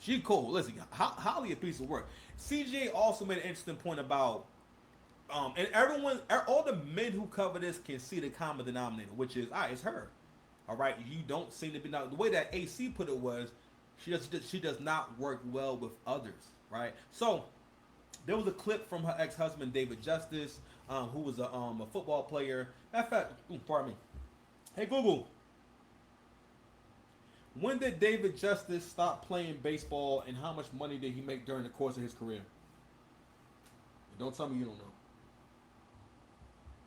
She cool. Listen, Holly a piece of work. CJ also made an interesting point about and everyone, all the men who cover this can see the common denominator, which is, it's her. All right, you don't seem to be now. The way that AC put it was, she does not work well with others, right? So there was a clip from her ex husband David Justice, who was a football player. Matter of fact, pardon me. Hey Google, when did David Justice stop playing baseball, and how much money did he make during the course of his career? Don't tell me you don't know.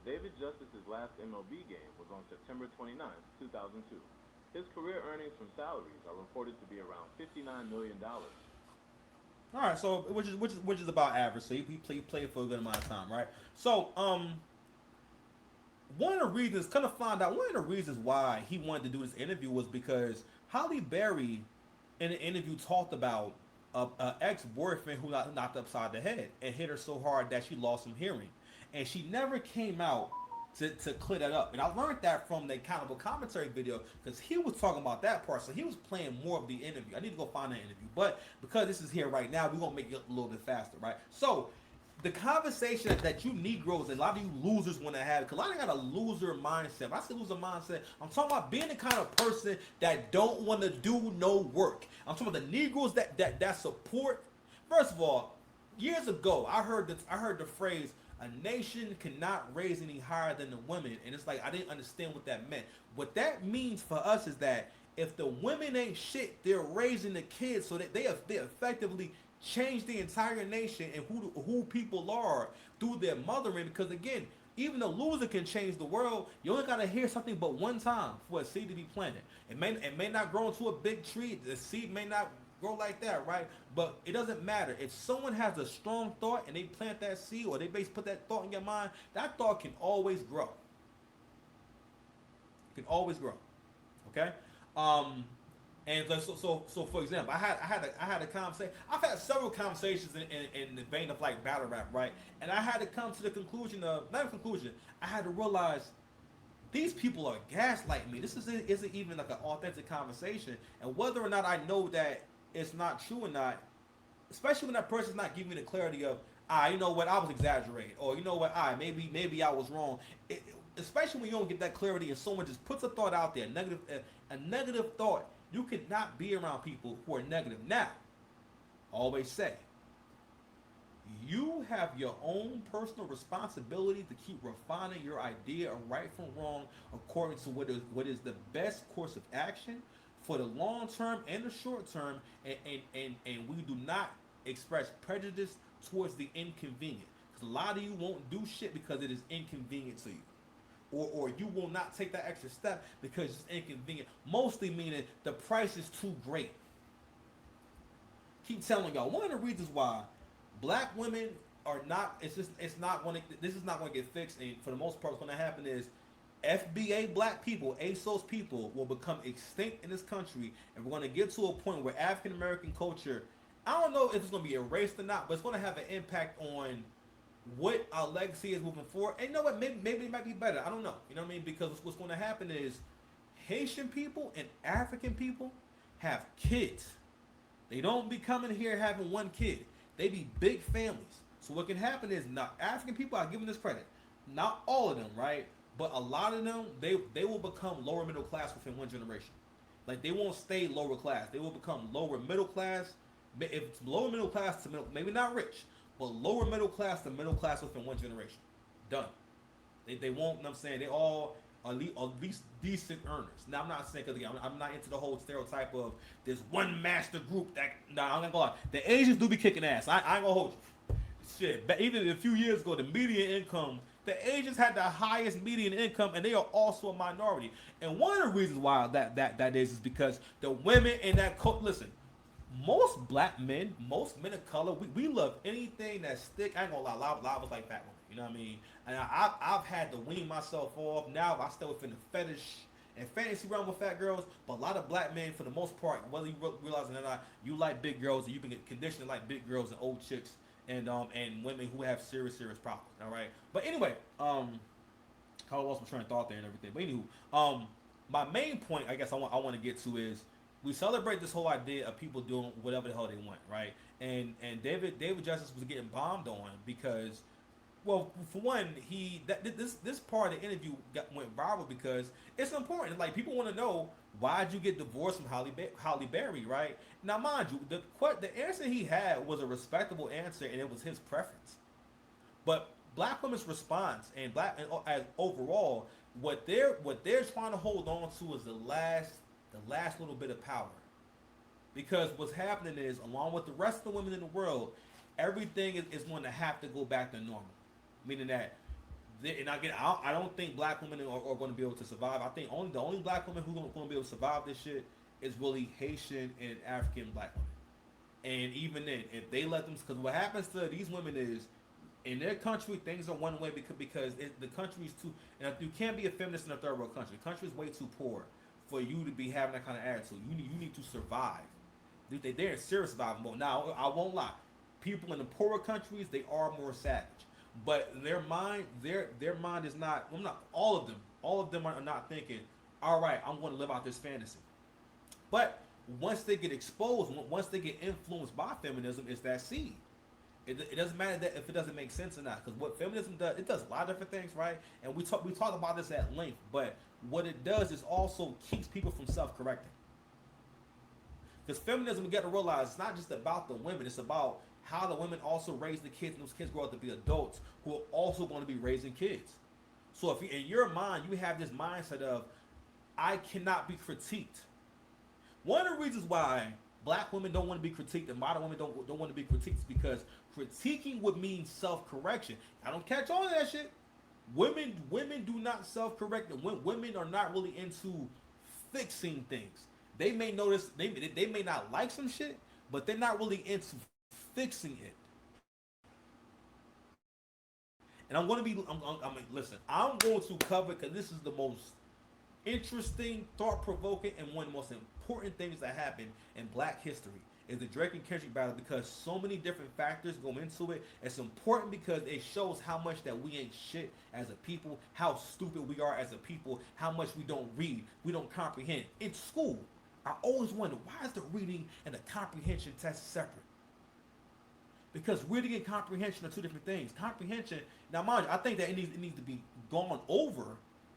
David Justice's last MLB game was on September 29, 2002. His career earnings from salaries are reported to be around $59 million. Dollars. All right, so which is about average. So he played for a good amount of time, right? So one of the reasons, kind of find out one of the reasons why he wanted to do this interview was because Holly Berry, in an interview, talked about a ex boyfriend who knocked upside the head and hit her so hard that she lost some hearing, and she never came out to clear that up. And I learned that from the accountable commentary video because he was talking about that part. So he was playing more of the interview. I need to go find that interview, but because this is here right now, we're gonna make it a little bit faster, right? So the conversation that you Negroes and a lot of you losers want to have, because a lot of got a loser mindset. When I say loser mindset, I'm talking about being the kind of person that don't want to do no work. I'm talking about the Negroes that support. First of all, years ago, I heard the phrase, a nation cannot raise any higher than the women, and it's like I didn't understand what that meant. What that means for us is that if the women ain't shit, they're raising the kids, so that they effectively change the entire nation and who people are through their mothering. Because again, even the loser can change the world. You only gotta hear something but one time for a seed to be planted. It may not grow into a big tree. The seed may not grow like that, right? But it doesn't matter. If someone has a strong thought and they plant that seed, or they put that thought in your mind, that thought can always grow. It can always grow. Okay. Um, and so for example, I had a conversation. I've had several conversations in the vein of like battle rap, right? And I had to come to the conclusion of not a conclusion. I had to realize these people are gaslighting me. This isn't even like an authentic conversation. And whether or not I know that it's not true or not, especially when that person's not giving me the clarity of, you know what, I was exaggerating, or you know what, maybe I was wrong. Especially when you don't get that clarity and someone just puts a thought out there, a negative thought, you cannot be around people who are negative. Now, always say, you have your own personal responsibility to keep refining your idea of right from wrong according to what is the best course of action for the long term and the short term, and we do not express prejudice towards the inconvenient. Because a lot of you won't do shit because it is inconvenient to you. Or you will not take that extra step because it's inconvenient. Mostly meaning the price is too great. Keep telling y'all, one of the reasons why black women are not, it's not going to, this is not going to get fixed, and for the most part what's going to happen is FBA black people, ASOS people will become extinct in this country, and we're going to get to a point where African American culture, I don't know if it's going to be erased or not, but it's going to have an impact on what our legacy is moving forward. And you know what, maybe it might be better, I don't know, you know what I mean, because what's going to happen is Haitian people and African people have kids. They don't be coming here having one kid. They be big families. So what can happen is, now African people, I give them this credit, not all of them, right? But a lot of them, they will become lower middle class within one generation. Like they won't stay lower class. They will become lower middle class. If it's lower middle class to middle, maybe not rich, but lower middle class to middle class within one generation. Done. They won't. You know what I'm saying, they all at least decent earners. Now I'm not saying, because again, I'm not into the whole stereotype of there's one master group that. Nah, I'm not gonna lie. The Asians do be kicking ass. I ain't gonna hold you. Shit, but even a few years ago, the median income, the Asians had the highest median income, and they are also a minority. And one of the reasons why that is because the women in that listen, most black men, most men of color, we love anything that's thick. I ain't gonna lie, a lot of us like fat women. You know what I mean? And I've had to wean myself off. Now I stay within the fetish and fantasy realm with fat girls. But a lot of black men, for the most part, whether you realize it or not, you like big girls, and you've been conditioned to like big girls and old chicks and women who have serious problems. All right. But anyway, I lost my train of thought there and everything. But anywho, my main point, I guess I want to get to is we celebrate this whole idea of people doing whatever the hell they want, right? And David Justice was getting bombed on because, well, for one, this part of the interview went viral because it's important. Like, people want to know, why'd you get divorced from Halle Berry, right? Now, mind you, the answer he had was a respectable answer, and it was his preference. But black women's response and as overall, what they're trying to hold on to is the last little bit of power. Because what's happening is, along with the rest of the women in the world, everything is going to have to go back to normal. Meaning that, and again, I don't think black women are going to be able to survive. I think the only black women who are going to be able to survive this shit is really Haitian and African black women. And even then, if they let them, because what happens to these women is, in their country, things are one way because the country is too. And you can't be a feminist in a third world country. The country is way too poor for you to be having that kind of attitude. You need to survive. They're in serious survival mode. Now, I won't lie. People in the poorer countries, they are more savage. But their mind is not. Well, not all of them. All of them are not thinking, all right, I'm going to live out this fantasy. But once they get exposed, once they get influenced by feminism, it's that seed. It doesn't matter that if it doesn't make sense or not, because what feminism does, it does a lot of different things, right? And we talk about this at length. But what it does is also keeps people from self-correcting. Because feminism, we got to realize, it's not just about the women. It's about how the women also raise the kids, and those kids grow up to be adults who are also going to be raising kids. So if in your mind, you have this mindset of, I cannot be critiqued. One of the reasons why black women don't want to be critiqued and modern women don't want to be critiqued is because critiquing would mean self-correction. I don't catch on to that shit. Women do not self-correct. Women are not really into fixing things. They may notice, they may not like some shit, but they're not really into fixing it. And I'm listen, I'm going to cover, because this is the most interesting, thought-provoking, and one of the most important things that happened in black history is the Drake and Kendrick battle, because so many different factors go into it. It's important because it shows how much that we ain't shit as a people, how stupid we are as a people, how much we don't read, we don't comprehend. In school, I always wonder, why is the reading and the comprehension test separate? Because reading and comprehension are two different things. Comprehension, now mind you, I think that it needs to be gone over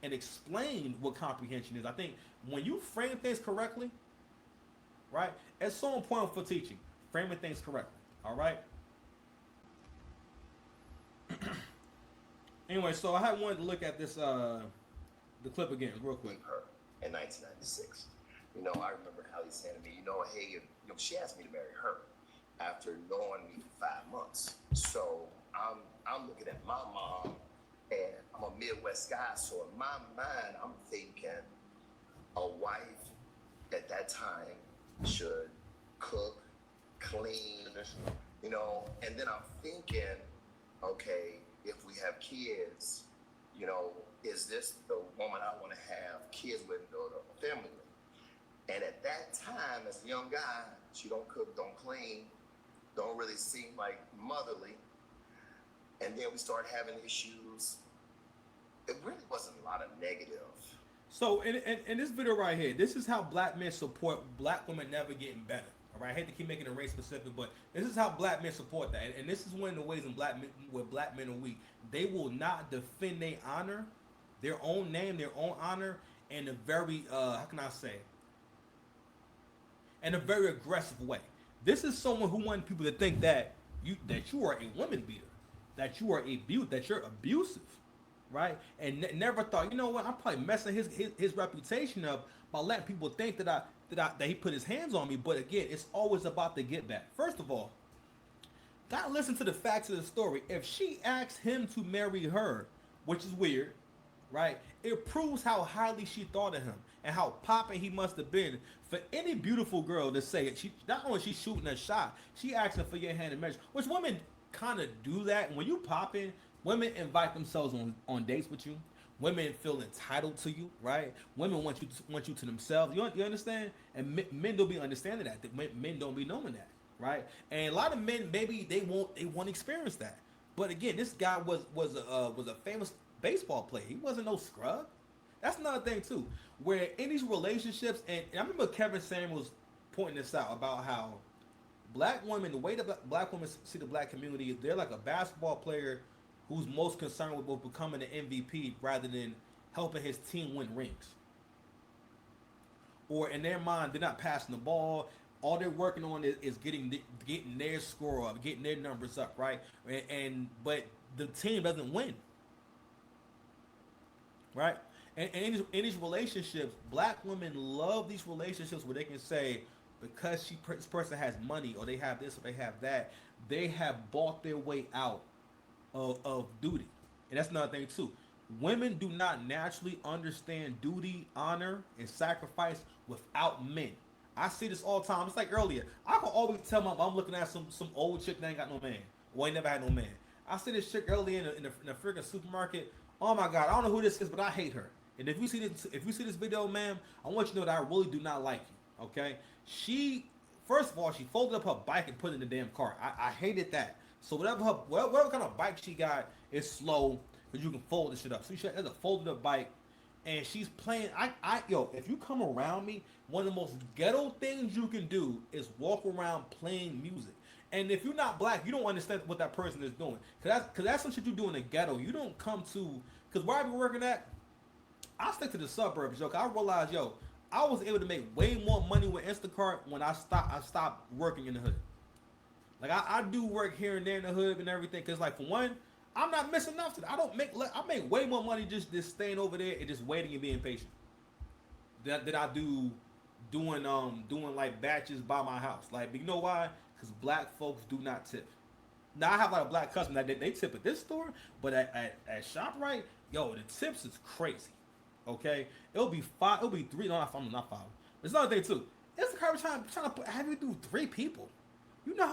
and explained what comprehension is. I think when you frame things correctly, right, it's so important for teaching, framing things correctly. All right. Anyway, so I wanted to look at this the clip again real quick. Her in 1996. I remember Halle saying to me, hey, she asked me to marry her after knowing me for 5 months. So I'm looking at my mom, and I'm a Midwest guy, so in my mind, I'm thinking a wife at that time should cook, clean, and then I'm thinking, okay, if we have kids, is this the woman I want to have kids with and build a family with? And at that time, as a young guy, she don't cook, don't clean, don't really seem like motherly. And then we started having issues. It really wasn't a lot of negative. So in this video right here, this is how black men support black women never getting better. All right, I hate to keep making it race specific, but this is how black men support that. And this is one of the ways where black men are weak. They will not defend their honor, their own name, their own honor, in a very how can I say? In a very aggressive way. This is someone who wants people to think that you are a woman beater, that you are that you're abusive, right? And never thought, what? I'm probably messing his reputation up by letting people think that he put his hands on me. But again, it's always about the get back. First of all, gotta listen to the facts of the story. If she asked him to marry her, which is weird, right? It proves how highly she thought of him and how popping he must have been for any beautiful girl to say it. She not only she's shooting a shot, she asking for your hand in measure. Which women kind of do that. And when you pop in, women invite themselves on dates with you. Women feel entitled to you, right? Women want you to themselves. You understand? And men don't be understanding that. Men don't be knowing that, right? And a lot of men, maybe they won't experience that. But again, this guy was a famous baseball player. He wasn't no scrub. That's another thing too, where in these relationships, and I remember Kevin Samuels pointing this out about how black women, the way that black women see the black community, they're like a basketball player who's most concerned with becoming an MVP rather than helping his team win rings. Or in their mind, they're not passing the ball. All they're working on is getting their score up, getting their numbers up, right? And but the team doesn't win, right? And in these relationships, black women love these relationships where they can say, because this person has money, or they have this, or they have that, they have bought their way out of duty. And that's another thing too. Women do not naturally understand duty, honor, and sacrifice without men. I see this all the time. It's like earlier. I can always tell my I'm looking at some old chick that ain't got no man. Or ain't never had no man. I see this chick earlier in the freaking supermarket. Oh my god, I don't know who this is, but I hate her. And if you see this video, ma'am, I want you to know that I really do not like you. Okay? She, first of all, she folded up her bike and put it in the damn car. I hated that. So whatever kind of bike she got is slow, because you can fold this shit up. So she has a folded up bike, and she's playing. Yo, if you come around me, one of the most ghetto things you can do is walk around playing music. And if you're not black, you don't understand what that person is doing. Cause that's some shit you do in the ghetto. You don't come to, cause where I be working at, I stick to the suburbs, yo. Cause I realized, yo, I was able to make way more money with Instacart when I stopped working in the hood. Like I do work here and there in the hood and everything. Cause like for one, I'm not missing nothing. I make way more money just staying over there and just waiting and being patient. That I do doing like batches by my house. Like, but you know why? Because black folks do not tip. Now I have like a black customer that they tip at this store, but at ShopRite, yo, the tips is crazy. Okay, it'll be five, it'll be three. No, not five. There's another thing too. It's the car trying to have you do 3 people. You know how